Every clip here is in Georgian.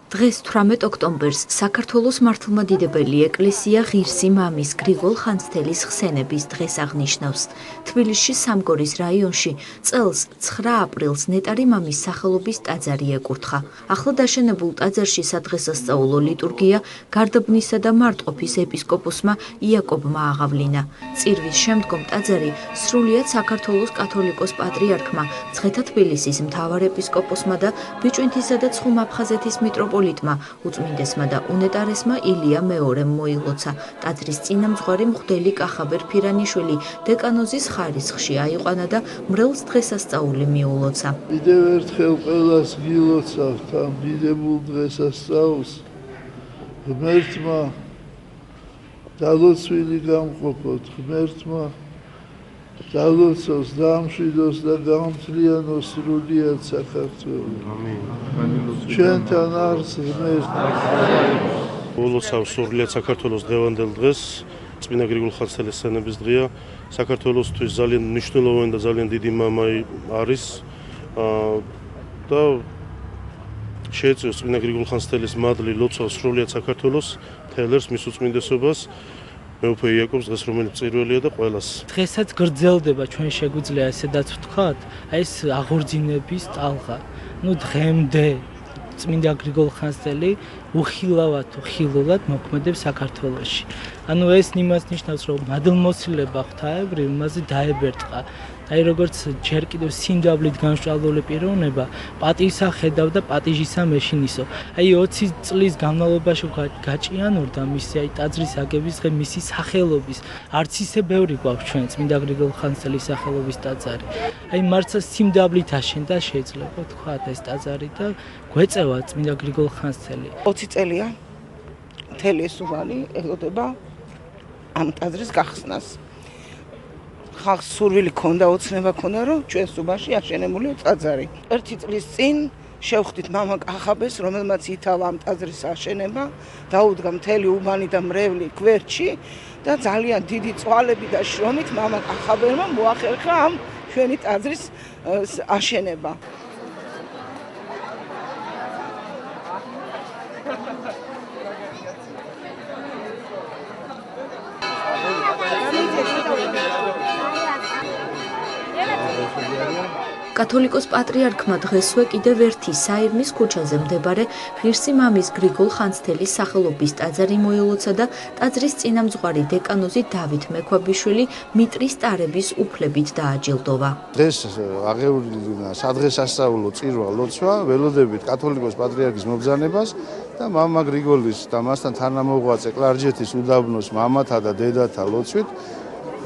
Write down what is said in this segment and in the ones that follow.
დღეს 18 ოქტომბერს საქართველოს მართლმადიდებელი ეკლესია ღირსი მამის გრიგოლ ხანძთელის ხსენების დღეს აღნიშნავს. თბილისში სამგორის რაიონში წელს 9 აპრილს ნეტარი მამის სახელობის ტაძარი ეკურთხა. ახლად აშენებულ ტაძარში სადღესასწაულო ლიტურგია გარდაბნისა და მარტყოფის ეპისკოპოსმა იაკობმა აღავლინა. წირვის შემდგომ ტაძარი სრულიად საქართველოს კათოლიკოს პატრიარქმა მცხეთა თბილისის მთავარ ეპისკოპოსმა და ბიჭვინთისა და ცხუმ-აფხაზეთის მიტროპოლიტმა უწმინდესმა და უნეტარესმა ილია მეორემ მოილოცა. ტაძრის წინამძღვარი მღვდელი კახაბერ ფირანიშვილი დეკანოზის ხარისხში აიყვანა და მრევლს დღესასწაული მიულოცა. კიდევ ერთხელ ყველას გილოცავთ ამ დიდებულ დღესასწაულს. ღმერთმა დალოცვილი გამყოფოთ, ღმერთმა დალოცოს, დაამშვიდოს და გაამთლიანოს სრულიად საქართველო. ჩვენთან არს ღმერთი. ულოცავს სრულიად საქართველოს დღევანდელ დღეს, წმინდა გრიგოლ ხანძთელის ხსენების დღეა. საქართველოსთვის ძალიან მნიშვნელოვანი და ძალიან დიდი მამა არის და შეეწევს წმინდა გრიგოლ ხანძთელის მადლი ლოცავს სრულიად საქართველოს, თელერს, მის უწმინდესობას. მეუფე იაკობს დღეს რომელიც წირველია და ყველას. დღესაც გრძელდება ჩვენ შეგვიძლია ესედაც ვთქვათ, ეს აღორძინების ტალღა. დღემდე წმინდა გრიგოლ ხანძთელი უხილავად ხილულად მოქმედებს საქართველოში. ეს იმას ნიშნავს, რომ მადლმოსილება ღვთაებრივ იმაზე დაებერტყა. როგორც ჯერ კიდევ სიმდაბლით განშვალული პიროვნება პატივსა ხედავ და პატიჟისა მეშინისო. 20 წლის განმავლობაში გაჭიანურდა მისი ტაძრის აგების დღე მისი სახელობის. არც ისე ბევრი გვაქვს ჩვენ წმინდა გრიგოლ ხანძთელის სახელობის ტაძარი. მართლა სიმდაბლით აშენდა შეიძლება თქვათ ეს ტაძარი და გვეწევა წმინდა გრიგოლ ხანძთელი. 20 წელია მთელი ეს უბანი ელოდება ამ ტაძრის გახსნას. ხალხს სურვილი ქონდა, ოცნება ქონდა, რომ ჩვენს უბანში აშენებულია ტაძარი. 1 წლის წინ შევხვდით მამა კახაბეს, რომელმაც ითავა ამ ტაძრის აშენება, დაუდგა მთელი უბანი და მრევლი გვერდში და ძალიან დიდი წვალები და შრომით მამა კახაბერმა მოახერხა ამ ჩვენი ტაძრის აშენება. კათოლიკოს პატრიარქმა დღესვე კიდევ ერთი საირმის ქუჩაზე მდებარე ღირსი მამის გრიგოლ ხანძთელის სახელობის ტაძარი მოილოცა და ტაძრის წინამძღვარი დეკანოზი დავით მექვაბიშვილი მიტრის ტარების უფლებით დააჯილდოვა. დღეს აღეული სადღესასწაულო წირვა ლოცვა ველოდებით კათოლიკოს პატრიარქის მობრძანებას და მამა გრიგოლის და მასთან თანამოღვაწე კლარჯეთის უდაბნოს მამათა და დედათა ლოცვით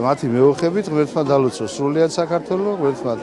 მათი მეოხებით ღმერთმა დალოცოს სრულიად საქართველო, ღმერთმა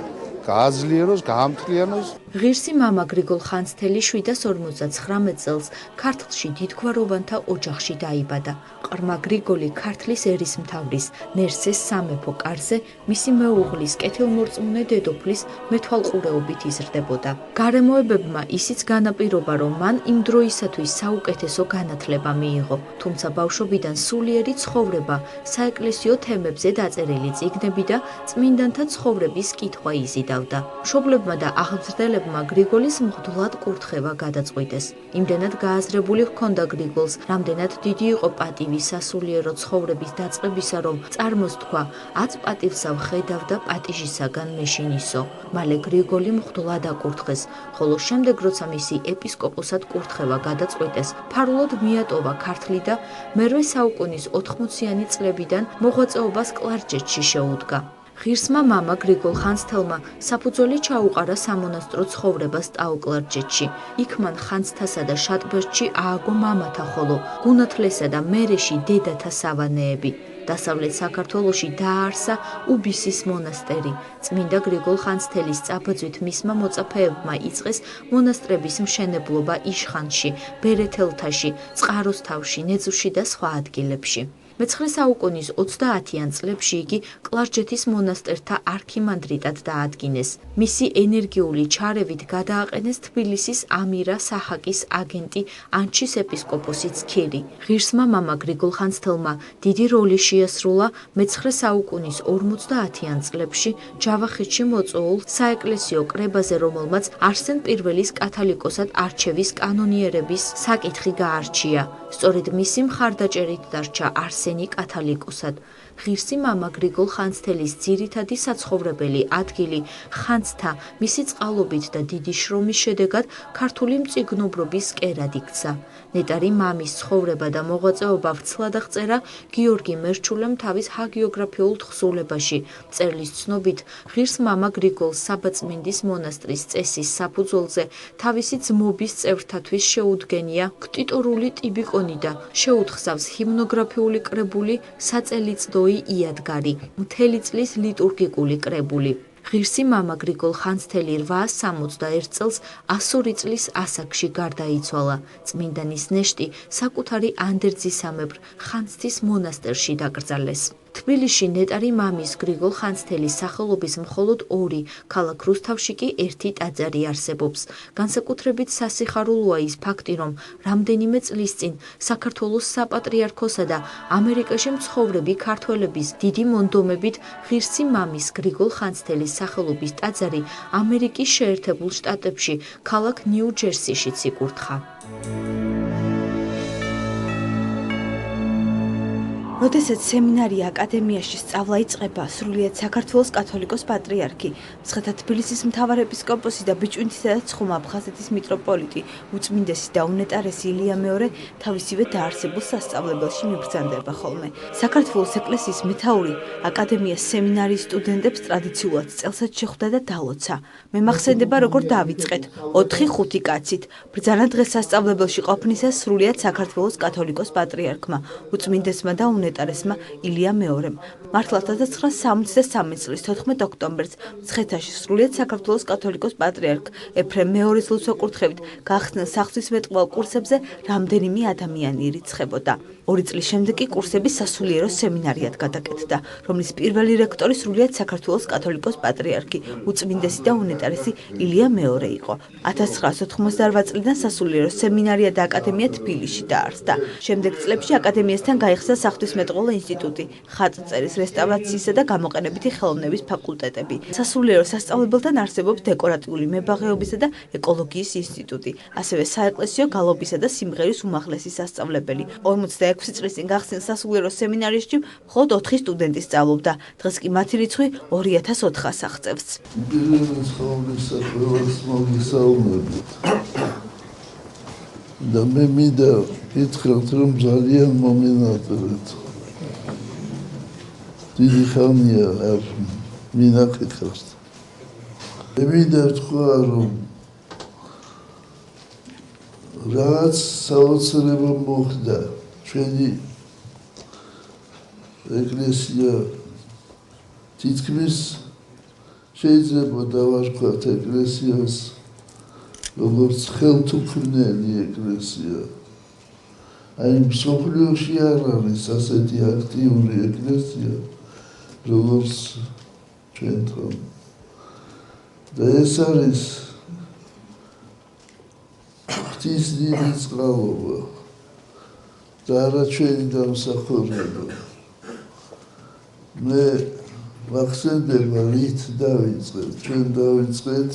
გააძლიეროს, გაამთლიანოს. ღირსი მამა გრიგოლ ხანძთელი 759 წელს ქართლში დიდგვაროვანთა ოჯახში დაიბადა. ყრმა გრიგოლი ქართლის ერისმთავრის ნერსეს სამეფო კარზე მისი მეუღლის კეთილმორწმუნე დედოფლის მეთვალყურეობით იზრდებოდა. გარემოებებმა ისიც განაპირობა, რომ მან იმ დროისათვის საუკეთესო განათლება მიიღო, თუმცა ბავშვობიდან სულიერი ცხოვრება, საეკლესიო თემებზე დაწერილი წიგნები და წმინდანთა ცხოვრების კითხვა იზიდავდა. მშობლებმა და აღმზრდელებმა გრიგოლის მღვდლად კურთხევა გადაწყვიტეს. იმდენად გააზრებული ჰქონდა გრიგოლს, რამდენად დიდი იყო პატივი სასულიერო ცხოვრების დაწყებისა, რომ წარმოს თქვა, აც პატივსა ვხედავ და პატიჟისაგან მეშინისო. მალე გრიგოლი მღვდლად აკურთხეს, ხოლო შემდეგ როცა მისი ეპისკოპოსად კურთხევა გადაწყვიტეს, ფარულად მიატოვა ქართლი და მერვე საუკუნის 80-იანი წლებიდან მოღვაწეობას კლარჯეთში შეუდგა. ღირსმა მამა გრიგოლ ხანძთელმა საფუძველი ჩაუყარა სამონასტრო ცხოვრებას ტაო-კლარჯეთში. იქ მან ხანძთასა და შატბერდში ააგო მამათა ხოლო გუნათლესა და მერეში დედათა სავანეები. დასავლეთ საქართველოში დააარსა უბისის მონასტერი. წმინდა გრიგოლ ხანძთელის წაბაძვით მისმა მოწაფეებმა იწყეს მონასტრების მშენებლობა იშხანში, ბერეთელთაში, წყაროსთავში, ნეძვში და სხვა ადგილებში. მე-19 საუკუნის 30-იან წლებში იგი კლარჯეთის მონასტერთა არქიმანდრიტად დაადგინეს. მისი ენერგიული ჩარევით გადააყენეს თბილისის ამირა საჰაკის აგენტი ანჩის ეპისკოპოსი ცქირი. ღირსმა მამა გრიგოლ ხანძთელმა დიდი როლი შეასრულა მე-19 საუკუნის 50-იან წლებში ჯავახეთში მოწვეულ საეკლესიო კრებაზე, რომელმაც არსენ პირველის კათალიკოსად არჩევის კანონიერების საკითხი გაარჩია. სწორედ მისი მხარდაჭერით დარჩა არსენი კათალიკოსად. ღირსი მამა გრიგოლ ხანძთელის ძირითადი საცხოვრებელი ადგილი ხანძთა მისი წყალობით და დიდი შრომის შედეგად ქართული მწიგნობრობის კერად იქცა. ნეტარი მამის ცხოვრება და მოღვაწეობა ვრცლად აღწერა გიორგი მერჩულემ თავის ჰაგიოგრაფიულ თხზულებაში. მწერლის ცნობით, ღირს მამა გრიგოლ საბაწმინდის მონასტრის წესის საფუძველზე თავისი ძმობის წევრთათვის შეუდგენია ქტიტორული ტიბიკონი და შეუთხსავს ჰიმნოგრაფიული კრებული საწელიწდოი იადგარი, მთელი წლის ლიტურგიკული კრებული. ღირსი მამა გრიგოლ ხანძთელი 861 წელს 102 წლის ასაკში გარდაიცვალა. წმინდანის ნეშტი საკუთარი ანდერძისამებრ ხანძთის მონასტერში დაკრძალეს. თბილისში ნეტარი მამის გრიგოლ ხანძთელის სახელობის მხოლოდ 2, ქალაქ რუსთავში კი 1 ტაძარი არსებობს. განსაკუთრებით სასიხარულოა ის ფაქტი, რომ რამდენიმე წლის წინ საქართველოს საპატრიარქოსა და ამერიკაში მცხოვრები ქართველების დიდი მონდომებით ღირსი მამის გრიგოლ ხანძთელის სახელობის ტაძარი ამერიკის შეერთებულ შტატებში, ქალაქ ნიუ-ჯერსიშიც იკურთხა. როდესაც სემინარია აკადემიაში სწავლა იწყება, სრულიად საქართველოს კათოლიკოს პატრიარქი, მცხეთა თბილისის მთავარ ეპისკოპოსი და ბიჭვინთისა და ცხუმა აფხაზეთის მიტროპოლიტი, უწმინდესი და უნეტარესი ილია მეორე თავისივე დაარსებულ სასწავლებელში მიბრძანდება ხოლმე. საქართველოს ეკლესიის მეთაური აკადემიას სემინარიის სტუდენტებს ტრადიციულად წელსაც შეხვდა და დალოცა. მე მახსენდება, როგორ დავიწყეთ 4-5 კაცით. ბრძანა დღეს სასწავლებელში ყოფნისას სრულიად საქართველოს კათოლიკოს პატრიარქმა, უწმინდესმა და უნეტარესმა ილია მეორემ. მართლა 1973 წლის 14 ოქტომბერს მცხეთაში სრულიად საქართველოს კათოლიკოს პატრიარქ ეფრემ მეორის ლოცვა-კურთხევით გახსნილ საღვთისმეტყველო კურსებზე რამდენიმე ადამიანი ირიცხებოდა. 2 წლის შემდეგ კი კურსები სასულიერო სემინარიად გადაკეთდა, რომლის პირველი რექტორი სრულიად საქართველოს კათოლიკოს პატრიარქი, უწმინდესი და უნეტარესი ილია მეორე იყო. 1988 წლიდან სასულიერო სემინარია და აკადემია თბილისში დაარსდა. შემდეგ წლებში აკადემიასთან გაიხსნა საღვთისმეტყველო ინსტიტუტი, ხატწერის, რესტავრაციისა და გამოყენებითი ხელოვნების ფაკულტეტები. სასულიერო სასწავლებელთან არსებობს დეკორატიული მებაღეობისა და ეკოლოგიის ინსტიტუტი, ასევე საეკლესიო გალობისა და სიმღერის უმაღლესი სასწავლებელი. 46 წლის წინ გახსნილ სასულიერო სემინარიაში მხოლოდ 4 სტუდენტი სწავლობდა. დღეს კი მათი რიცხვი 2400-ს აღწევს. პირველი ცხოვრისა ყველას მოგისალმებით. და მე მინდა გითხრათ, რომ ძალიან მომენატრეთ. დიდი ხანია არ მინახეთ. მე მინდა ვთქვა, რომ რაც საოცრება მოხდა ჩვენი ეკლესია თითქმის შეიძლება დავარქვათ ეკლესიას როგორც ხელთუქმნელი ეკლესია. აი მსოფლიოში არ არის ასეთი აქტიური ეკლესია როგორც ჩვენთან. და ეს არის ღვთის დიდი წყალობა და არა ჩვენი დამსახურება. მე მახსენდება რით დავიწყეთ, ჩვენ დავიწყეთ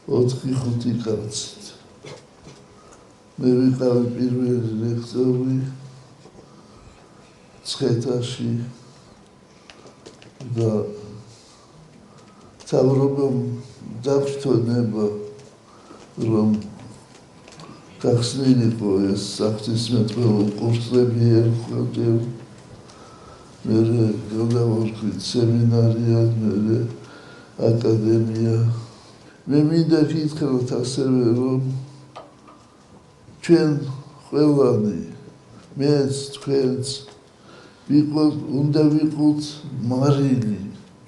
4-5 კაცით. მე ვიყავი პირველი რექტორი მცხეთაში და მთავრობამ დაგვშტონება, რომ გახსნილიყო ეს საღვთისმეტყველო კურსები ერთხელ. მე გადავარქვით სემინარია, მე აკადემია. მე მინდა გითხრათ ასევე, რომ ჩვენ ყველანი, მეც თქვენც უნდა ვიყოთ მარილი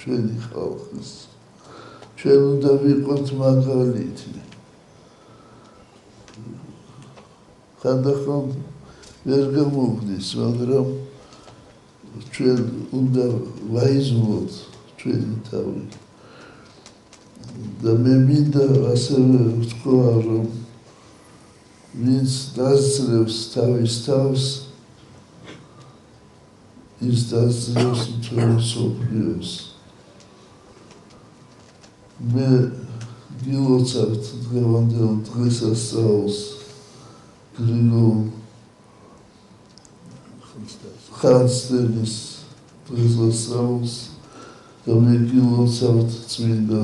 ჩვენი ხალხის. ჩვენ უნდა ვიყოთ მაგალითი. ხანდახან ვერ გამოგვდის, მაგრამ ჩვენ უნდა ვაიზმოთ ჩვენი თავი. და მე მინდა ასევე ვთქვა, რომ ვინც დაძლევს თავის თავს, ის დაძლევს მთელ მსოფლიოს. მე გილოცავთ დღევანდელ დღესასწაულს გრიგოლ ხანძთელის დღესასწაულს და მე გილოცავთ წმინდა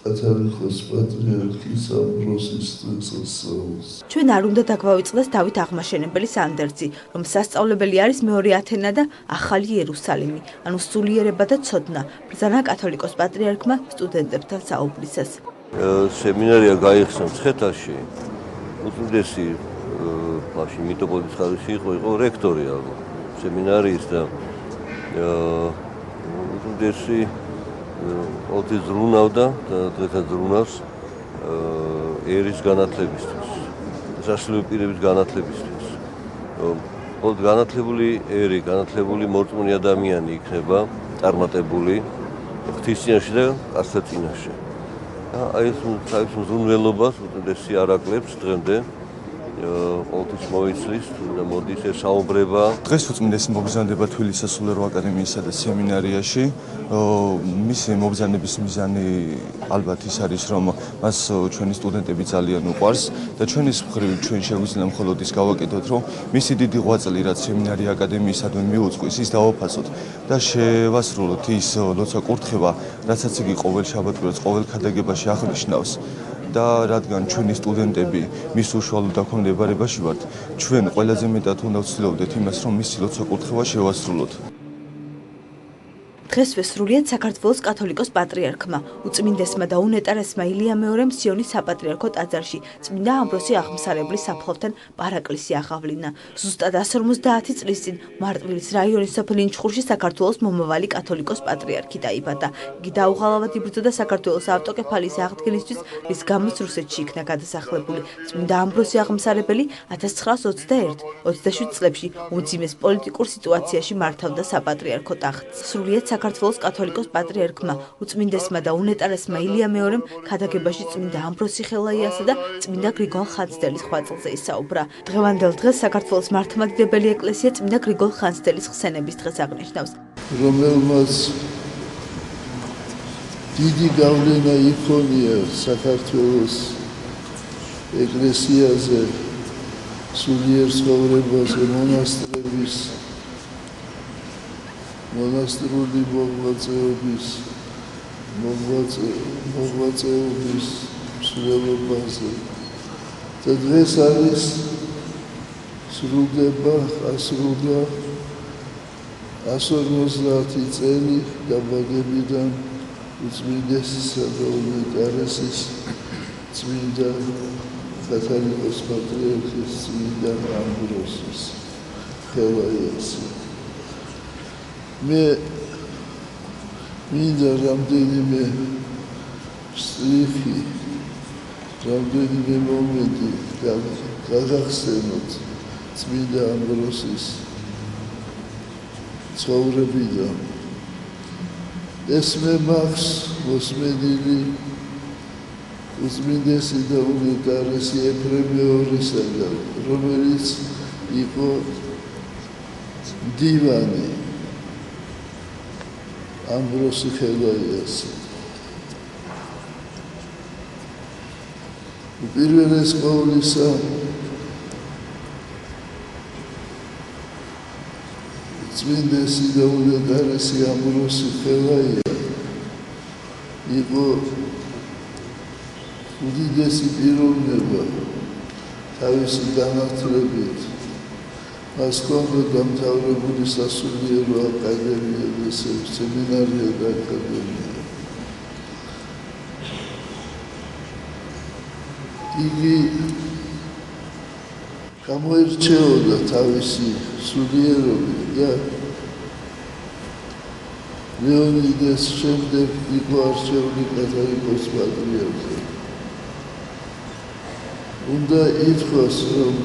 კათოლიკოს პატრიარქის ამბროსის დღესასწაულს. ჩვენ არ უნდა დაგვავიწყდეს დავით აღმაშენებელის ანდერძი, რომ სასწავლებელი არის მეორე ათენა და ახალი იერუსალიმი, ანუ სულიერება და ცოდნა, ბრძანა კათოლიკოს პატრიარქმა სტუდენტებთან საუბრისას. სემინარია გაიხსნა მცხეთაში, უდიდესი მაშინ მიტროპოლიტის ხარისხი იყო რექტორი სემინარიის და უდიდესი ოთი ზრუნავდა და დღესაც ზრუნავს ერის განათლებისთვის, სასულიერო პირების განათლებისთვის. მხოლოდ განათლებული ერი, განათლებული მორწმუნე ადამიანი იქნება წარმატებული ღვთისწინაში და კაცთა წინაშე. აი ეს თავის მზრუნველობას უდიდესი არ აკლებს დღემდე. ყოველთვის მოიცლის და მოდის ესაუბრება. დღეს უწმინდესი მობრძანდება თბილისის სასულიერო აკადემიისა და სემინარიაში. მისი მობრძანების მიზანი ალბათ ის არის, რომ მას ჩვენი სტუდენტები ძალიან უყვარს და ჩვენის მხრივ ჩვენ შეგვიძლია მხოლოდ ის გავაკეთოთ, რომ მისი დიდი ღვაწლი, რაც სემინარი აკადემიისადმი მიუძღვის, ის დავაფასოთ და შევასრულოთ ის ლოცვა კურთხევა, რასაც იგი ყოველ შაბათ-კვირას, ყოველ ქადაგებაში აღნიშნავს. და რადგან ჩვენი სტუდენტები მის უშუალო დაქვემდებარებაში ვართ, ჩვენ ყველაზე მეტად უნდა ვცდილობდეთ იმას, რომ მისი ლოცვა კურთხევა შევასრულოთ. დღესვე სრულიად საქართველოს კათოლიკოს პატრიარქმა, უწმინდესმა და უნეტარესმა ილია მეორემ სიონის საპატრიარქო ტაძარში წმინდა ამბროსი აღმსარებლის საფლავთან პარაკლისი აღავლინა. ზუსტად 150 წლის წინ მარტვილის რაიონის სოფელ ინჩხურში საქართველოს მომავალი კათოლიკოს პატრიარქი დაიბადა. იგი დაუღალავად იბრძოდა საქართველოს ავტოკეფალიის აღდგენისთვის, რის გამოც რუსეთში იქნა გადასახლებული. წმინდა ამბროსი აღმსარებელი 1921-27 წლებში უძიმეს პოლიტიკურ სიტუაციაში მართავდა საპატრიარქო ტახტს. სრულიად საქართველოს კათოლიკოს პატრიარქმა, უწმინდესმა და უნეტარესმა ილია მეორემ ქადაგებაში წმინდა ამბროსი ხელაიასა და წმინდა გრიგოლ ხანძთელის ღვაწლზე ისაუბრა. დღევანდელ დღეს საქართველოს მართლმადიდებელი ეკლესია წმინდა გრიგოლ ხანძთელის ხსენების დღეს აღნიშნავს, რომელმაც დიდი გავლენა იქონია საქართველოს ეკლესიაზე, სულიერ ცხოვრებაზე, მონასტრების მონასტრული მოღვაწეობის მსვლელობაზე და დღეს არის ასრულდა 150 წელი დაბადებიდან უწმინდესისა და უნეტარესის წმინდა კათოლიკოს პატრიარქის წმინდა ამბროსის ხელაიასი. მე მინდა რამდენიმე სტრიხი, რამდენიმე მომენტი გაგახსენოთ წმინდა ამბროსის ცხოვრებიდან. ეს მე მაქვს მოსმენილი უწმინდესი და უნეტარესი ეფრემ მეორისაგან, რომელიც იყო მდივანი ამბროსი ხელაიასი. უპირველეს ყოვლისა წმინდესი და უნეტარესი ამბროსი ხელაია იყო უდიდესი პიროვნება თავისი განათლებით. მას ჰქონდა დამთავრებული სასულიერო აკადემია და სემინარია და აკადემია. იგი გამოირჩეოდა თავისი სულიერობით და ლეონიდეს შემდეგ იყო არჩეული კათოლიკოს პატრიარქი. უნდა ითქვას, რომ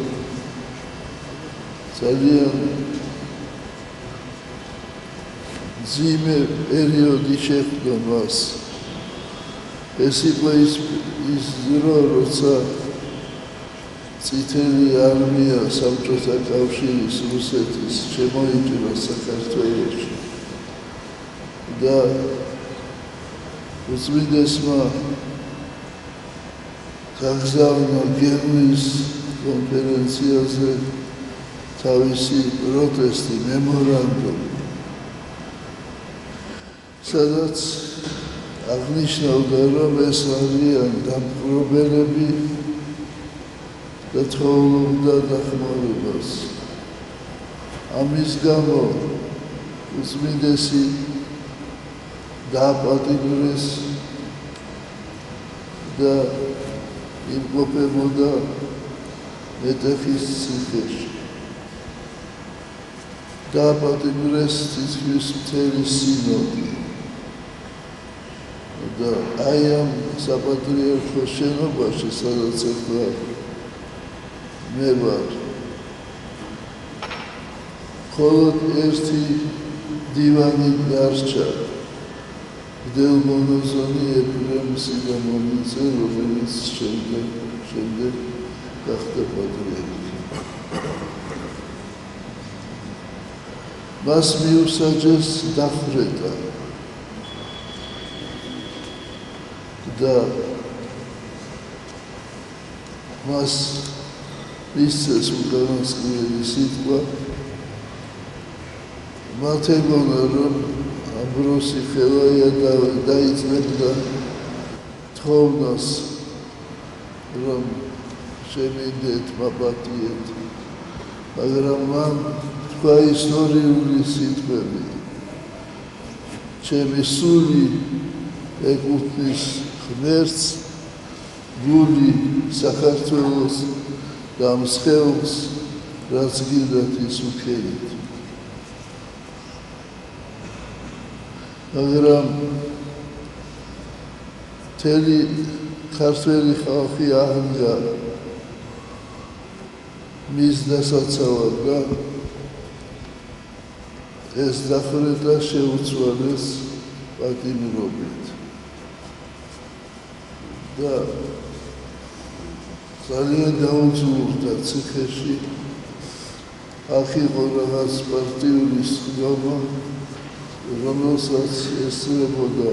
ძალიან მძიმე პერიოდი შეხვდა მას. ეს იყო ის დრო, როცა წითელი არმია საბჭოთა კავშირის რუსეთის შემოიჭრა საქართველოში და უწმიდესმა გაგზავნა გენუის კონფერენციაზე თავისი პროტესტი, მემორანდუმი, სადაც აღნიშნავდა, რომ ეს არიან დამპყრობელები და თხოვობდა დახმარებას. ამის გამო უწმიდესი დააპატიმრეს და იმყოფებოდა მეტეხის ციხეში. დააპატიმრეს თითქმის მთელი სინოდი. და აი ამ საპატრიარქოს შენობაში, სადაც ახლა მე ვარ, მხოლოდ ერთი დივანი დარჩა. დელმონოზონი ეფრემ სიგამონიძე, რომელიც შემდეგ გახდა პატრიარქი. მას მიუსაჯეს დახვრეტა და მას მისცეს უკანასკნელი სიტყვა. მათ ეგონა, რომ ამბროსი ხელაია დაიწყებდა თხოვნას, რომ შემიდეთ, მაპატიეთ, მაგრამ მან თქვა ისტორიული სიტყვები. ჩემი სული ეკუთვნის ღმერთს, გული საქართველოს და ამ სხეულს, რაც გილდათ ის უქენით. მაგრამ მთელი ქართველი ხალხი აღდგა მის დასაცავად და ეს დახვრეტა შეუცვალეს პატიმრობით. და ძალიან დაუძურდა ციხეში. აქ იყო რაღაც პარტიული სხდომა, რომელსაც ესწრებოდა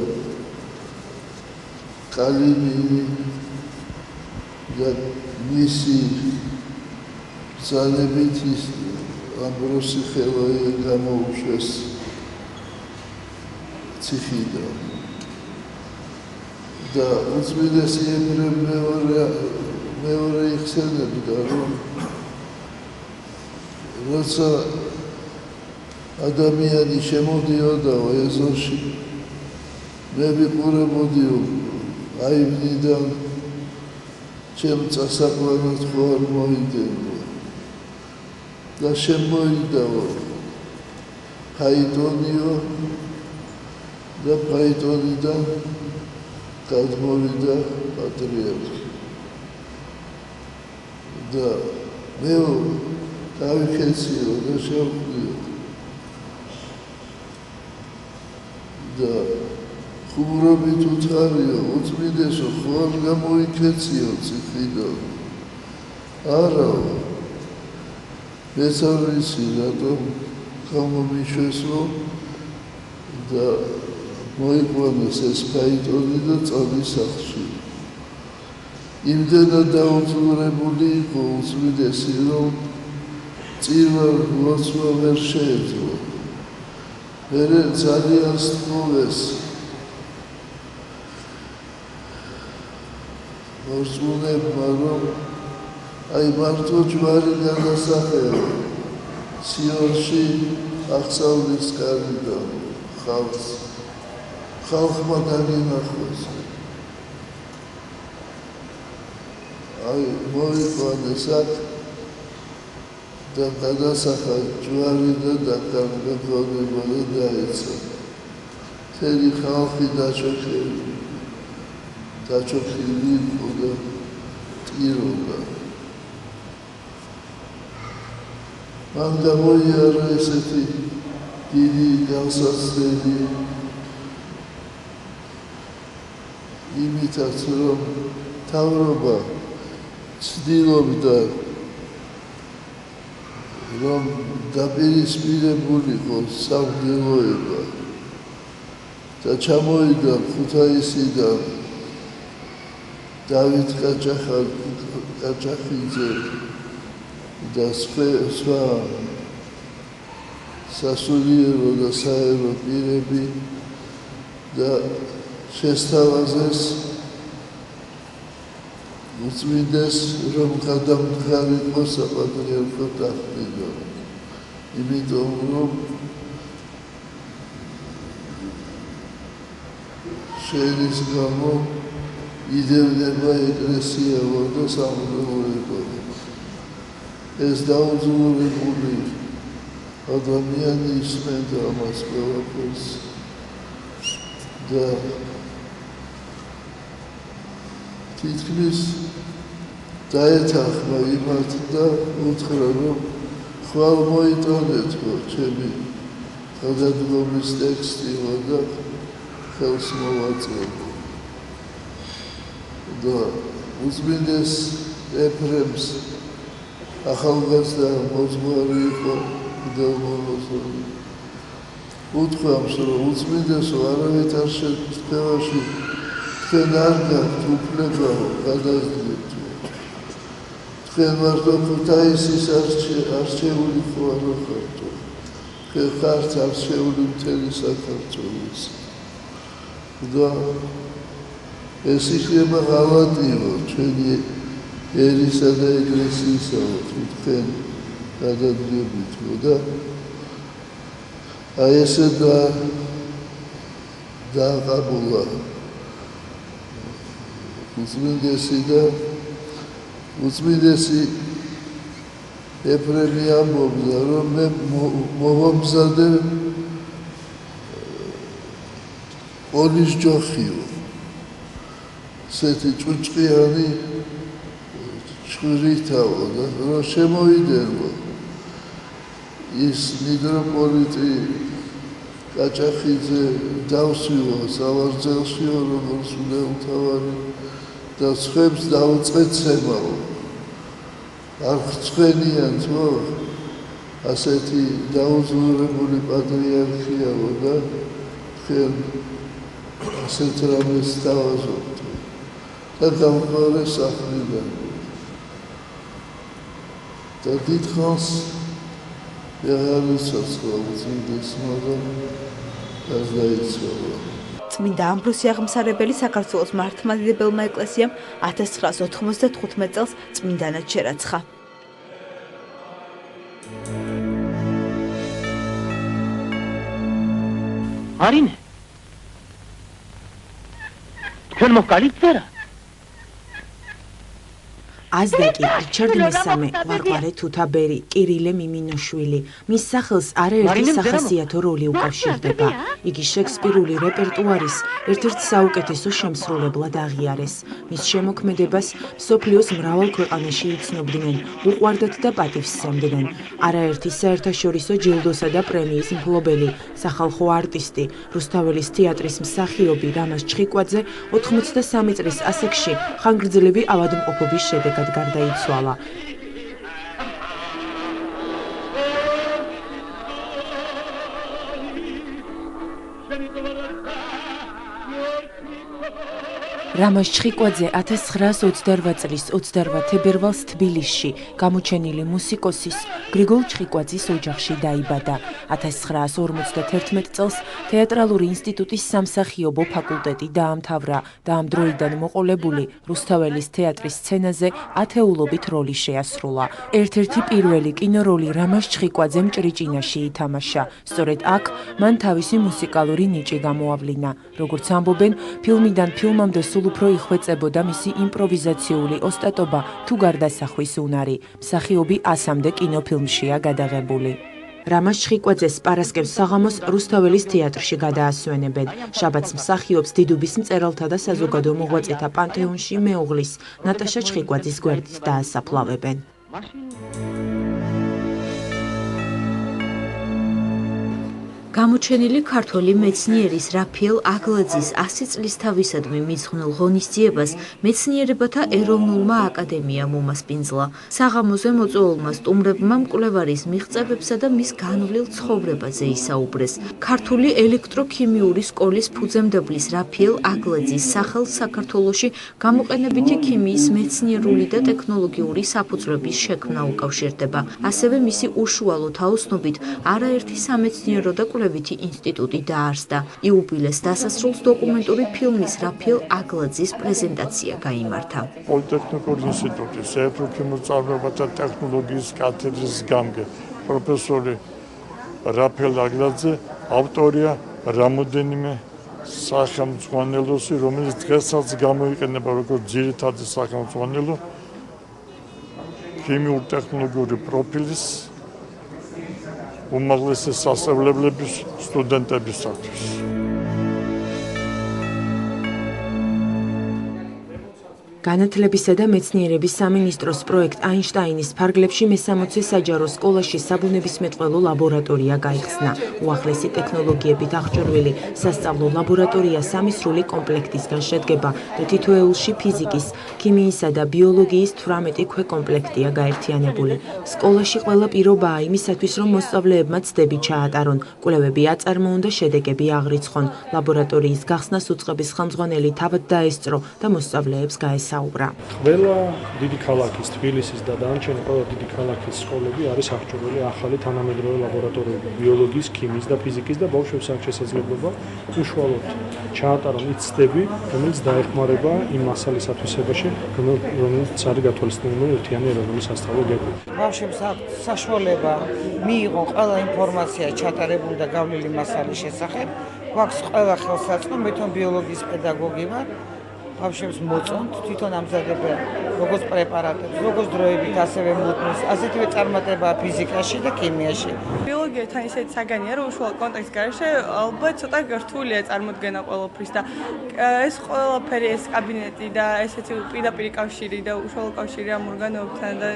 კალინინი და მისი ბრძანებით ის ამბროსი ხელაია გამოუშვეს ციხიდან. და უწმიდესი ეფრემ მეორე იხსენებდა, რომ როცა ადამიანი შემოდიოდა ეზოში, მე ვიყურებოდი აივნიდან ჩემ წასაყვანად ხო არ მოიდენო და შემოიდაო ფაიტონიო და ფაიტონიდან გადმოვიდა პატრიარქი. და მე დავიქეციო და შევხვდიო და ხუმრობით უთხარიო, უწმიდესო, ხო არ გამოიქეციო ციხიდან? არაო, მეც არ ვიცი, რატომ გამომიშვესო და მოიყვანეს ეს ფაიტონი და წადის სახლში. იმდენად დაუძლურებული იყო უწმიდესი, რომ წირვა ლოცვა ვერ შეეძლო. მერე ძალიან სთხოვეს მორწმუნეებმა, რომ აი მარტო ჯვარი გადასახეო სიორში აღსავლის კარიდან ხალხმა დაგინახოს. აი მოიყვანეს აქ და გადასახა ჯვარი და დაკარგება და დაეცა. მთელი ხალხი დაჩოქილი იყო და ტიროდა. მან გამოიარა ესეთი დიდი განსაცდელი იმითაც რომ მთავრობა ცდილობდა რომ დაპირისპირებულიყო სამღვდელოება და ჩამოვიდა ქუთაისიდან დავით კაჭახიძე და სხვა სასულიერო და საერო პირები და შესთავაზეს უწმინდეს რომ გადამდგარიყო საპატრიარქო ტახტიდან იმიტომ რომ შენის გამო იდევნება ეკლესია და სამღვდელოება ეს დაუძულებული ადამიანი ისმენდა ამას ყველაფერს და თითქმის დაეთანხმა იმათ და უთხრა რომ ხვალ მოიტანეთო ჩემი გადადგომის ტექსტი და ხელს მოვაწოდო და უწმინდეს ეფრემს ახალგაზრდა მოძღვარი იყო მდელმონოზოვი უთქვამს რომ უწმინდესო არავით არ შეგვიძლია თქვენ არ გაქვთ უფლება გადაიდგეთ თქვენ მარტო ქუთაისის არჩეული ხო არ ხართ თქვენ ხართ არჩეული მთელი საქართველოს და ეს იქნება ღალატიო ჩვენი ერისა და ეკლესიისა თქვენ გადადგებით და აი ესე დააყაბულა უწმინდესი ეფრემი ამბობდა რომ მე მოვამზადე ონის ჯოხიო ესეთი ჭუჭყიანი ჩხვრითავო და რომ შემოვიდენო ის მიტროპოლიტი კაჭახიძე დავსვიო სავარძელშიო როგორც მდელმთავარი და სხვებს დაუწყეცემაო არ ხვცხვენიან თო ასეთი დაუძლურებული პატრიარქიაო და თქვენ ასეთ რამეს დავაზობთ და გამყარეს სახლიდან და დიდხანს აღარ იცოცხლა უწმინდეს მაგრამ გარდაიცვალა წმინდა ამბროსი აღმსარებელი საქართველოს მართლმადიდებელმა ეკლესიამ 1995 წელს წმინდანად შერაცხა. არინე თქვენ მოკალით ვერა აზდაკი რიჩარდ მესამე ვარვარე თუთაბერი კირილე მიმინოშვილი მის სახელს არაერთი სახასიათო როლი უკავშირდება იგი შექსპირული რეპერტუარის ერთ-ერთ საუკეთესო შემსრულებლად აღიარეს მის შემოქმედებას მსოფლიოს მრავალ ქვეყანაში იცნობდნენ უყვარდათ და პატივს სცემდნენ არაერთი საერთაშორისო ჯილდოსა და პრემიის მფლობელი სახალხო არტისტი რუსთაველის თეატრის მსახიობი რამაზ ჩხიკვაძე 83 წლის ასაკში ხანგრძლივი ავადმყოფობის შედეგად გარდაიცვალა. რამაზ ჩხიკვაძე 1928 წლის 28 თებერვალს თბილისში გამოჩენილი მუსიკოსის გრიგოლ ჩხიკვაძის ოჯახში დაიბადა. 1951 წელს თეატრალური ინსტიტუტის სამსახიობო ფაკულტეტი დაამთავრა და ამ დროიდან მოყოლებული რუსთაველის თეატრის სცენაზე ათეულობით როლი შეასრულა. ერთ-ერთი პირველი კინოროლი რამაზ ჩხიკვაძემ ჭრიჭინაში ითამაშა. სწორედ აქ მან თავისი მუსიკალური ნიჭი გამოავლინა. როგორც ამბობენ, ფილმიდან ფილმამდე სულ უფრო იხვეწებოდა მისი იმპროვიზაციული ოსტატობა თუ გარდასახვის უნარი. მსახიობი 100-მდე კინოფილმშია გადაღებული. რამაზ ჩხიკვაძეს პარასკევს საღამოს რუსთაველის თეატრში გადაასვენებენ. შაბათს მსახიობს დიდუბის მწერალთა და საზოგადო მოღვაწეთა პანთეონში მეუღლის ნატაშა ჩხიკვაძის გვერდით დაასაფლავებენ. გამოჩენილი ქართველი მეცნიერის რაფიელ აგლაძის 100 წლის თავისადმი მიძღვნილ ღონისძიებას მეცნიერებათა ეროვნულმა აკადემიამ უმასპინძლა. საღამოზე მოწვეულმა სტუმრებმა მკვლევარის მიღწევებსა და მის განვლილ ცხოვრებაზე ისაუბრეს. ქართული ელექტროქიმიური სკოლის ფუძემდებლის რაფიელ აგლაძის სახელს საქართველოში გამოყენებითი ქიმიის მეცნიერული და ტექნოლოგიური საფუძვლების შექმნა უკავშირდება. ასევე მისი უშუალო თაოსნობით არაერთი სამეცნიერო და კვლევითი ინსტიტუტი დაარსდა. იუბილეს დასასრულს დოკუმენტური ფილმის რაფიელ აგლაძის პრეზენტაცია გაიმართა. პოლიტექნიკური ინსტიტუტის ელექტროქიმიურ წარმოებათა ტექნოლოგიის კათედრის გამგე პროფესორი რაფიელ აგლაძე ავტორია რამოდენიმე სახელმძღვანელოსი, რომელიც დღესაც გამოიყენება როგორც ძირითადი სახელმძღვანელო ქიმიური ტექნოლოგიური პროფილის უმაღლესი სასწავლებლების სტუდენტებისათვის. განათლებისა და მეცნიერების სამინისტროს პროექტ აინშტაინის ფარგლებში მე-60 საჯარო სკოლაში საბუნებისმეტყველო ლაბორატორია გაიხსნა. უახლესი ტექნოლოგიებით აღჭურვილი სასწავლო ლაბორატორია 3 სრული კომპლექტისგან შედგება და თითოეულში ფიზიკის, ქიმიისა და ბიოლოგიის 18 ქვეკომპლექტია გაერთიანებული. სკოლაში ყველა პირობაა იმისათვის, რომ მოსწავლეებმა ცდები ჩაატარონ, კვლევები აწარმოონ და შედეგები აღრიცხონ. ლაბორატორიის გახსნას უწყების ხელმძღვანელი თავად დაესწრო და მოსწავლეებს გაესწრო. ყველა დიდი ქალაქის, თბილისის და დანარჩენი ყველა დიდი ქალაქის სკოლები არის აღჭურვილი ახალი თანამედროვე ლაბორატორიები ბიოლოგიის, ქიმიის და ფიზიკის და ბავშვებს აქვს შესაძლებლობა უშუალოდ ჩაატარონ ის ცდები, რომელიც დაეხმარება იმ მასალის ათვისებაში, რომელიც არის გათვალისწინებული ერთიანი ეროვნული სასწავლო გეგმით. ბავშვებს აქვს საშუალება მიიღონ ყველა ინფორმაცია ჩატარებული და გავლილი მასალის შესახებ. გვაქვს ყველა ხელსაწყო, მე თვითონ ბიოლოგიის პედაგოგი ვარ. ბავშვებს მოწონთ, თვითონ ამზადებენ როგორც პრეპარატებს, როგორც დროებით, ასევე მუდმივ, ასეთივე წარმატებაა ფიზიკაში და ქიმიაში. ბიოლოგიათან ისეთი საგანია, რომ უშუალო კონტექსტის გარეშე ალბათ ცოტა რთულია წარმოქმნა ყველაფრის და ეს ყველაფერი ეს კაბინეტი და ესეთი პირდაპირ კავშირი და უშუალო კავშირი ამ ორგანოებთან და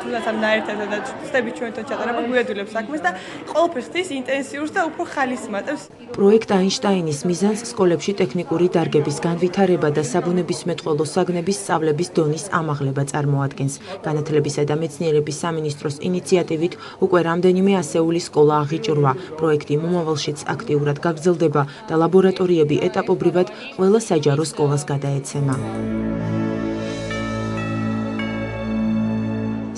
თუნდაც ამ ნაერთებთან და ცდები ჩვენთან ჩატარება გვიადვილებს საქმეს და ყველაფერს ხდის ინტენსიურს და უფრო ხალისმატებს. პროექტ აინშტაინის მიზანს სკოლებში ტექნიკური დარგების განვითარება და საბუნებისმეტყველო საგნების სწავლების დონის ამაღლება წარმოადგენს. განათლებისა და მეცნიერების სამინისტროს ინიციატივით უკვე რამდენიმე ასეული სკოლა აღიჭრვა. პროექტი მომავალშიც აქტიურად გაგრძელდება და ლაბორატორიები ეტაპობრივად ყველა საჯარო სკოლას გადაეცემა.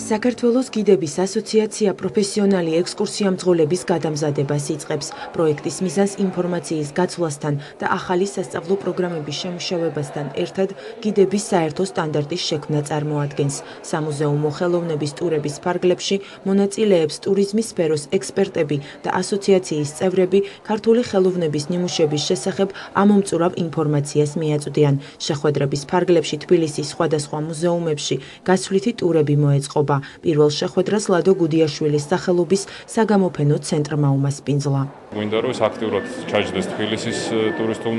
საქართველოს გიდების ასოციაცია პროფესიონალი ექსკურსიამძღოლების გადამზადებას იწყებს. პროექტის მიზანს ინფორმაციის გაცვლასთან და ახალი სასწავლო პროგრამების შემუშავებასთან ერთად გიდების საერთო სტანდარტის შექმნა წარმოადგენს. სამუზეუმო ხელოვნების ტურების ფარგლებში მონაწილეებს ტურიზმის სფეროს ექსპერტები და ასოციაციის წევრები ქართული ხელოვნების ნიმუშების შესახებ ამომწურავ ინფორმაციას მიაწვდიან. შეხვედრების ფარგლებში თბილისის სხვადასხვა მუზეუმებში გასვლითი ტურები მოეწყობა. პირველ შეხვედრას ლადო გუდიაშვილის სახელობის საგამოფენო ცენტრმა უმასპინძლა. გვინდა რომ ეს აქტიურად ჩაჯდეს თბილისის ტურისტულ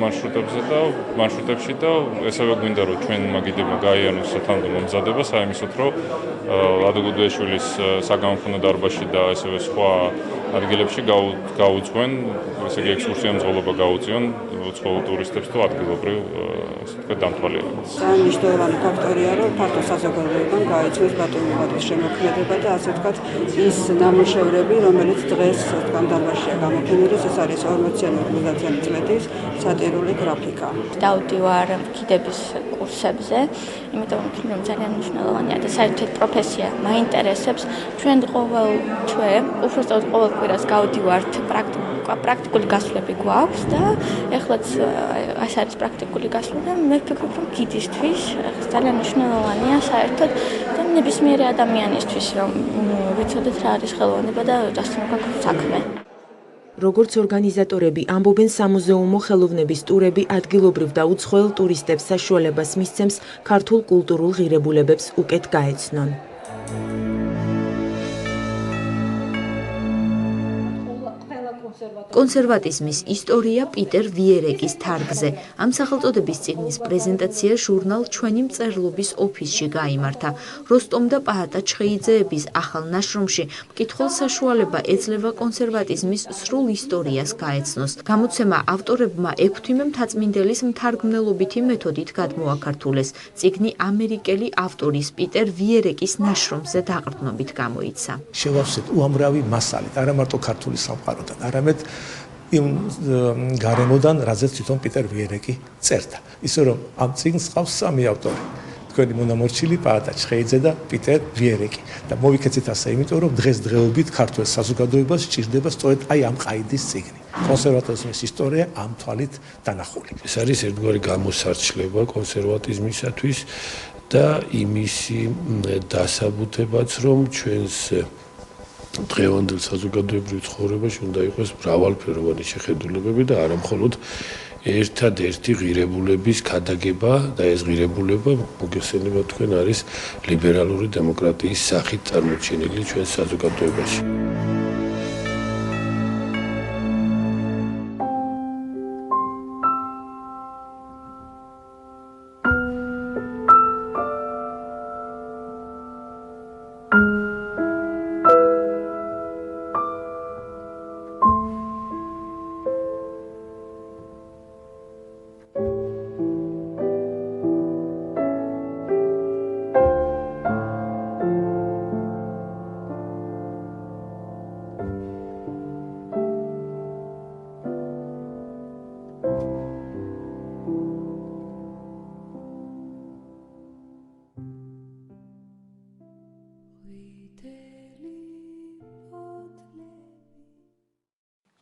მარშრუტებში და ესევე გვინდა რომ ჩვენმა გიდებმა გაიაროს სათანადო მომზადება საიმისოთ რომ ლადო გუდიაშვილის საგამოფენო დარბაზში და ესევე სხვა ადგილებში გაუძღვენ, ესე იგი ექსკურსიამძღოლობა გაუწიონ უცხოელ ტურისტებს თუ ადგილობრივ დამთვალიერებას. მნიშვნელოვანი ფაქტორია, რომ ფართო საზოგადოებამ გაიცნოს ბატონობის შემოქმედება და ასე ვთქვათ ის ნამუშევრები, რომელიც დღეს დარბაზშია გამოფენილი, ეს არის 40-50 წლების სატირული გრაფიკა. დავდივარ გიდების კურსებზე, იმიტომ რომ ძალიან მნიშვნელოვანია და საერთოდ პროფესია მაინტერესებს. ჩვენ უბრალოდ ყოველ კვირას გავდივართ პრაქტიკული გასვლები გვაქვს და ეხლაც ეს არის პრაქტიკული გასვლა და მე ვფიქრობ, რომ გიდისთვის ძალიან მნიშვნელოვანია საერთოდ და ნებისმიერი ადამიანისთვის, რომ ვიცოდეთ რა არის ხელოვნება და რასთან გვაქვს საქმე. როგორც ორგანიზატორები ამბობენ, სამუზეუმო ხელოვნების ტურები ადგილობრივ და უცხოელ ტურისტებს საშუალებას მისცემს ქართულ კულტურულ ღირებულებებს უკეთ გაეცნონ. კონსერვატიზმის ისტორია პიტერ ვიერეკის თარგზე. ამ სახელწოდების წიგნის პრეზენტაცია ჟურნალ ჩვენი მწერლობის ოფისში გაიმართა. როსტომ და პაატა ჩხეიძეების ახალ ნაშრომში მკითხველს საშუალება ეძლევა კონსერვატიზმის სრულ ისტორიას გაეცნოს. გამოცემა ავტორებმა ექვთიმე მთაწმინდელის მთარგმნელობითი მეთოდით გადმოაქართულეს. წიგნი ამერიკელი ავტორის პიტერ ვიერეკის ნაშრომზე დაყრდნობით გამოიცა. შევავსეთ უამრავი მასალით, არა მარტო ქართული სამყაროდან, არამედ იმ გარემოდან, რაზეც თვითონ პიტერ ვიერეკი წერდა. ისე რომ ამ წიგნს ყავს სამი ავტორი. თქვენი მონამორჩილი პაატა ჩხეიძე და პიტერ ვიერეკი. და მოვიქეცით ასე, იმიტომ რომ დღესდღეობით ქართულ საზოგადოებას სჭირდება სწორედ აი ამ ყაიდის წიგნი. კონსერვატიზმის ისტორია ამ თვალით დანახული. ეს არის ერთგვარი გამოსარჩლება კონსერვატიზმისათვის და იმისი დასაბუთებაც, რომ ჩვენს დღევანდელ საზოგადოებრივ ცხოვრებაში უნდა იყოს მრავალფეროვანი შეხედულებები და არა მხოლოდ ერთადერთი ღირებულების ქადაგება და ეს ღირებულება მოგესალმება თქვენ არის ლიბერალური დემოკრატიის სახით წარმოჩენილი ჩვენ საზოგადოებაში.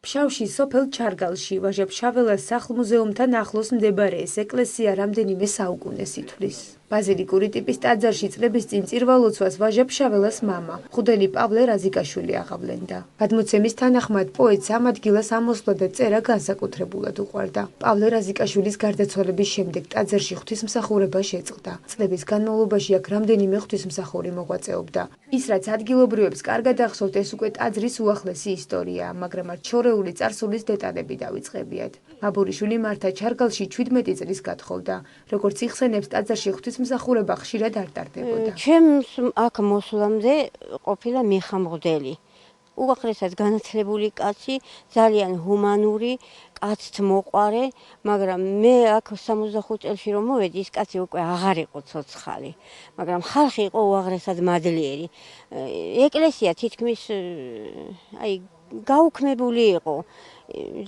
ფშავში სოფელ ჩარგალში ვაჟა-ფშაველას სახლ-მუზეუმთან ახლოს მდებარე ეს ეკლესია რამდენიმე საუკუნეს ითვლის. ბაზილიკური ტიპის ტაძარში წლების წინ წირვა-ლოცვას ვაჟა-ფშაველას მამა, მღვდელი პავლე რაზიკაშვილი აღავლენდა. გადმოცემის თანახმად პოეტს ამ ადგილას ამოსვლა და წერა განსაკუთრებულად უყვარდა. პავლე რაზიკაშვილის გარდაცვალების შემდეგ ტაძარში ღვთისმსახურება შეწყდა. წლების განმავლობაში აქ რამდენიმე ღვთისმსახური მოღვაწეობდა. ის რაც ადგილობრივებს კარგად ახსოვთ, ეს უკვე ტაძრის უახლესი ისტორიაა, მაგრამ არ ჩორეული წარსულის დეტალები დავიწყებიათ. ბაბურიშვილი მართა ჩარგალში 17 წლის გათხოვდა. როგორც იხსენებს, ტაძარში ღვთისმსახურება ხშირად არ ტარდებოდა. ჩემს აქ მოსვლამდე ყოფილა მიხამღვდელი. უახლესად განათლებული კაცი, ძალიან ჰუმანური, კაცთ მოყვარე, მაგრამ მე აქ 65 წელში რომ მოვედი, ის კაცი უკვე აღარ იყო ცოცხალი, მაგრამ ხალხი იყო უაღრესად მადლიერი. ეკლესია თითქმის აი გაუქმებული იყო.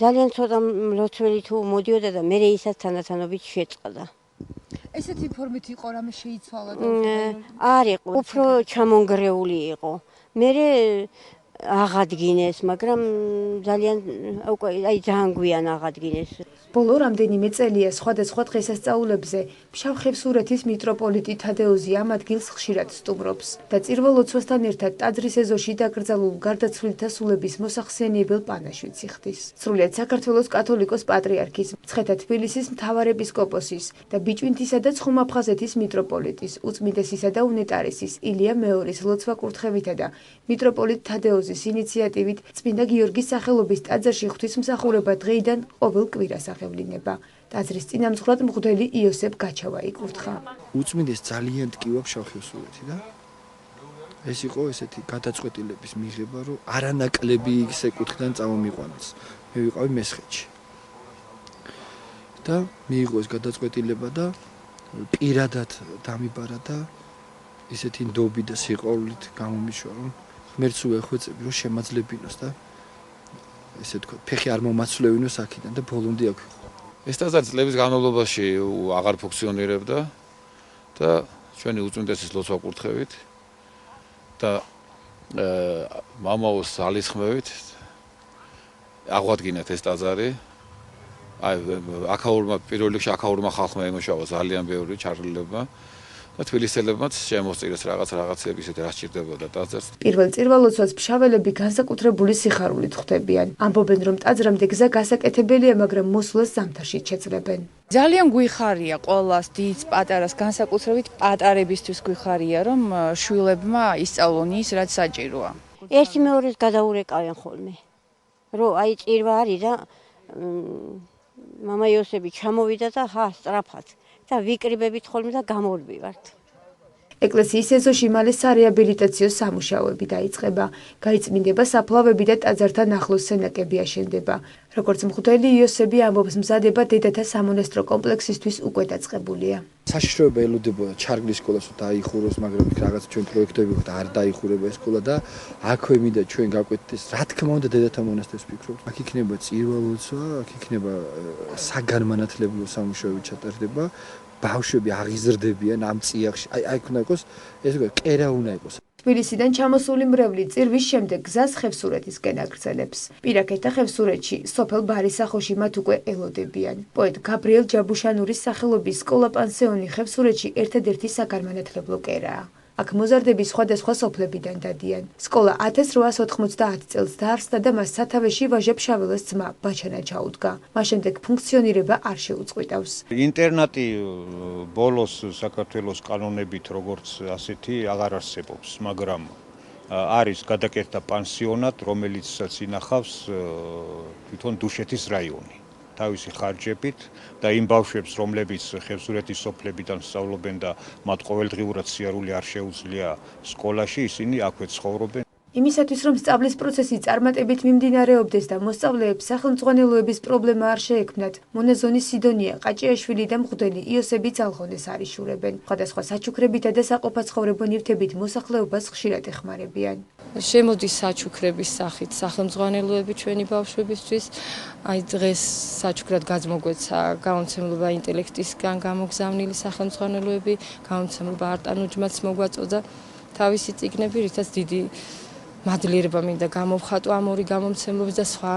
ძალიან ცოტა მლოცველი თუ მოდიოდა და მე ისაც თანდათანობით შეწყდა. ესეთი ფორმით იყო რამე შეიცვალა და არ იყო, უფრო ჩამონგრეული იყო. მე აღადგინეს, მაგრამ ძალიან უკვე აი ძალიან გვიან აღადგინეს. ბოლო რამდენიმე წელია სხვადასხვა დღესასწაულებზე ფშავ-ხევსურეთის მიტროპოლიტი თადეოზი ამ ადგილს ხშირად სტუმრობს და წირვა-ლოცვასთან ერთად ტაძრის ეზოში დაკრძალულ გარდაცვლილთა სულების მოსახსენიებელ პანაშვიდს იხდის. სრულიად საქართველოს კათოლიკოს პატრიარქის, მცხეთა თბილისის მთავარეპისკოპოსის და ბიჭვინთისა და ცხუმ-აფხაზეთის მიტროპოლიტის, უწმიდესისა და უნეტარესის ილია მეორის ლოცვა-კურთხევითა და მიტროპოლიტ თადეოზის ინიციატივით წმინდა გიორგის სახელობის ტაძარში ღვთისმსახურება დღეიდან ყოველ კვირას აღევლინება. ტაძრის წინამძღვრად მღვდელი იოსებ გაჩავა იკურთხა. უწმინდეს ძალიან ტკივა ფშავ-ხევსურეთი და ეს იყო ესეთი გადაწყვეტილების მიღება, რომ არანაკლები ისე კუთხიდან წამომიყვანეს. მე ვიყავი მესხეთში. და მიიღო ეს გადაწყვეტილება და პირადად დამიბარა და ისეთი ნდობი და სიყვარულით გამომიშვა, რომ ღმერთს უეხვეწები, რომ შემაძლებინოს და ესე თქვა, ფეხი არ მომაცვლევინოს აქედან და ბოლომდე აქ ვიყო. ეს ტაძარი წლების განმავლობაში აღარ ფუნქციონირებდა და ჩვენი უწმინდესის ლოცვა-კურთხევით და მამაოს ძალისხმევით აღვადგინეთ ეს ტაძარი. აი აქაურმა პირველ რიგში აქაურმა ხალხმა ემუშავა ძალიან ბევრი ჩარგლებმა. და თბილისელებმაც შემოსწირეს რაღაცები ისეთი რაც სჭირდებოდა ტაძარს. პირველ წირვა-ლოცვას ფშაველები განსაკუთრებული სიხარულით ხვდებიან. ამბობენ, რომ ტაძრამდე გზა გასაკეთებელია, მაგრამ მოსვლას ზამთარში შეძლებენ. ძალიან გვიხარია ყოველას დიდს, პატარას, განსაკუთრებით პატარებისთვის გვიხარია, რომ შვილებმა ისწავლონ ის, რაც საჭიროა. ერთი მეორეს გადაურეკავენ ხოლმე. რომ აი წირვა არის და მამა იოსები ჩამოვიდა და ხა სწრაფად და ვიკრიბებით ხოლმე და გამოვდივართ. ეკლესიის ეზოში მალე სარეაბილიტაციო სამუშაოები დაიწყება. გაიწმინდება საფლავები და ტაძართან ახლოს სენაკები აშენდება. როგორც მღვდელი იოსები ამბობს, მზადება დედათა სამონასტრო კომპლექსისთვის უკვე დაწყებულია. საშიშროება ელოდებოდა ჩარგლის სკოლას დაიხუროს, მაგრამ რაღაც ჩვენ პროექტები გვაქვს და არ დაიხურება ეს სკოლა და აქვე მინდა ჩვენ გავკვეთდეს, რა თქმა უნდა დედათა მონასტერს ვფიქრობთ. აქ იქნება წირვა-ლოცვა, აქ იქნება საგანმანათლებლო სამუშაოები ჩატარდება. ბავშვები აღიზრდებიან ამ წიაღში. აი უნდა იყოს ეს კერა უნდა იყოს. თბილისიდან ჩამოსული მრევლი წირვის შემდეგ გზას ხევსურეთისკენ აგრძელებს. პირაქეთა ხევსურეთში, სოფელ ბარისახოში მათ უკვე ელოდებიან. პოეტ გაბრიელ ჯაბუშანურის სახელობის სკოლა-პანსიონი ხევსურეთში ერთადერთი საგანმანათლებლო კერაა. აქ მოზარდები სხვადასხვა სოფლებიდან დადიან. სკოლა 1890 წელს დაარსდა და მას სათავეში ვაჟა ფშაველას ძმა ბაჩანა ჩაუდგა. მას შემდეგ ფუნქციონირება არ შეუწყვიტავს. ინტერნატი ბოლოს საქართველოს კანონებით როგორც ასეთი აღარ არსებობს, მაგრამ არის გადაკეთდა პანსიონატ, რომელიც ინახავს თვითონ დუშეთის რაიონი. თავისი ხარჯებით და იმ ბავშვებს, რომლებიც ხევსურეთის სოფლებიდან სწავლობენ და მათ ყოველდღიურად სიარული არ შეუძლია სკოლაში, ისინი აქვე ცხოვრობენ. იმისათვის, რომ სწავლის პროცესი წარმატებით მიმდინარეობდეს და მოსწავლეებს სახელმძღვანელოების პრობლემა არ შეექმნათ, მონაზონის სიდონია ყაჭიაშვილი და მღვდელი იოსები ძალღონეს არიშურებენ. სხვადასხვა საჩუქრებითა და საყოფაცხოვრებო ნივთებით მოსახლეობას ხშირად ეხმარებიან. შემოდის საჩუქრების სახით სახელმძღვანელოები ჩვენი ბავშვებისთვის. აი დღეს საჩუქრად გაძმოგვეცა გამომცემლობა ინტელექტისგან გამოგზავნილი სახელმძღვანელოები, გამომცემლობა არტანუჯმაც მოგვაწოდა თავისი წიგნები, რითაც დიდი მადლიერება მინდა გამოვხატო ამ ორი გამომცემლობის და სხვა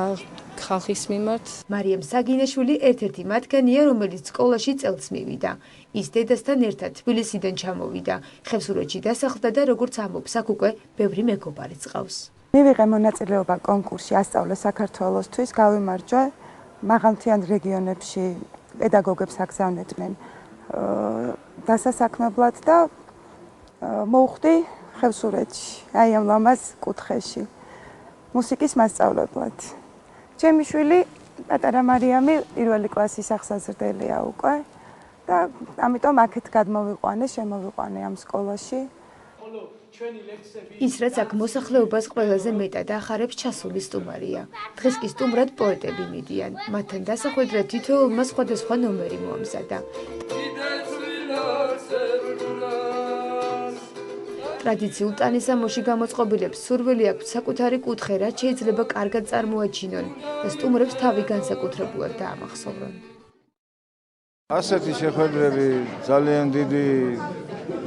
ხალხის მიმართ. მარიამ საგინაშვილი ერთ-ერთი მათგანია, რომელიც სკოლაში წელს მივიდა. ის დედასთან ერთად თბილისიდან ჩამოვიდა. ხევსურეთში დასახლდა და როგორც ამბობს, აქ უკვე ბევრი მეგობარი წყავს. მივიღე მონაწილეობა კონკურსში ასწავლე საქართველოსთვის, გავიმარჯვე მაღალმთიან რეგიონებში პედაგოგებს აგზავნებდნენ დასასაქმებლად და მოვხვდი ხევსურეთში, აი ამ ლამაზ კუთხეში, მუსიკის მასწავლებლად. ჩემი შვილი, პატარა მარიამი, პირველი კლასის ახსაზრდელია უკვე და ამიტომ აქეთ გადმოვიყვანე, შემოვიყვანე ამ სკოლაში. ის რაც აქ მოსახლეობას ყველაზე მეტად ახარებს ჩასული სტუმარია. დღეს კი სტუმრად პოეტები მიდიან. მათთან დასახვედრად თითოეულმა სხვადასხვა ნომერი მოამზადა. ტრადიციულ ტანისამოში გამოწყობილებს სურვილი აქვთ საკუთარი კუთხე, რაც შეიძლება კარგად წარმოაჩინონ და სტუმრებს თავი განსაკუთრებულად დაამახსოვრონ. ასეთი შეხვედრები ძალიან დიდი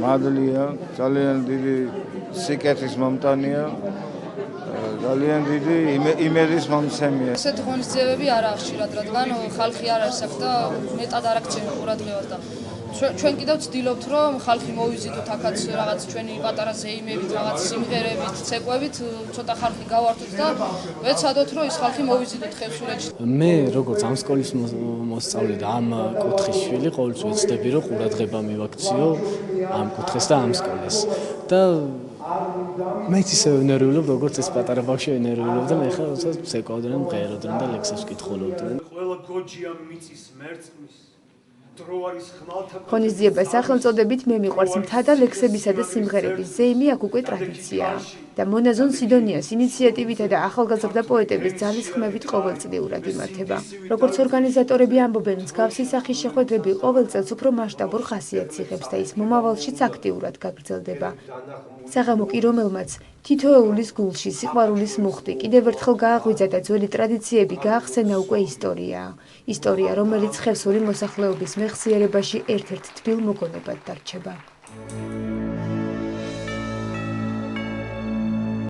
მადლია, ძალიან დიდი სიკეთის მომტანია, ძალიან დიდი იმედის მომცემია. ასეთი ღონისძიებები არაა ხშირად, რადგან ხალხი არ არის აქ და მეტად არ აქცევენ ყურადღებას და ჩვენ კიდევ ვცდილობთ, რომ ხალხი მოვიზიტოთ აქაც რაღაც ჩვენი პატარა ზეიმებით, რაღაც სიმღერებით, ცეკვებით, ცოტა ხალხი გავართოთ და ვეცადოთ, რომ ის ხალხი მოვიზიტოთ ხევსურეთში. მე როგორც ამ სკოლის მოსწავლე და ამ კუთხის შვილი, ყოველთვის ვეცდები, რომ ყურადღება მივაქციო ამ კუთხეს და ამ სკოლას. და მეც ისე ვენერვიულობ, როგორც ეს პატარა ბავშვი ენერვიულობდა, მე ხა ცეკვავდნენ, მღეროდნენ და ლექსებს კითხულობდნენ. ყველა გოჯია მიწის მერწმის ღონისძიება სახელწოდებით მე მიყვარს მთა და ლექსებისა და სიმღერების ზეიმი აქ უკვე ტრადიციაა და მონაზონ სიდონიას ინიციატივითა და ახალგაზრდა პოეტების ძალისხმევით ყოველწლიურად იმართება. როგორც ორგანიზატორები ამბობენ, მსგავსი სახის შეხვედრები ყოველ წელს უფრო მასშტაბურ ხასიათს იღებს და ის მომავალშიც აქტიურად გაგრძელდება. საღამო კი რომელმაც თითოეულის გულში სიყვარულის მუხტი კიდევ ერთხელ გააღვიძა და ძველი ტრადიციები გაახსენა უკვე ისტორიაა. ისტორია, რომელიც ხევსური მოსახლეობის მეხსიერებაში ერთ-ერთ თბილ მოგონებად დარჩება.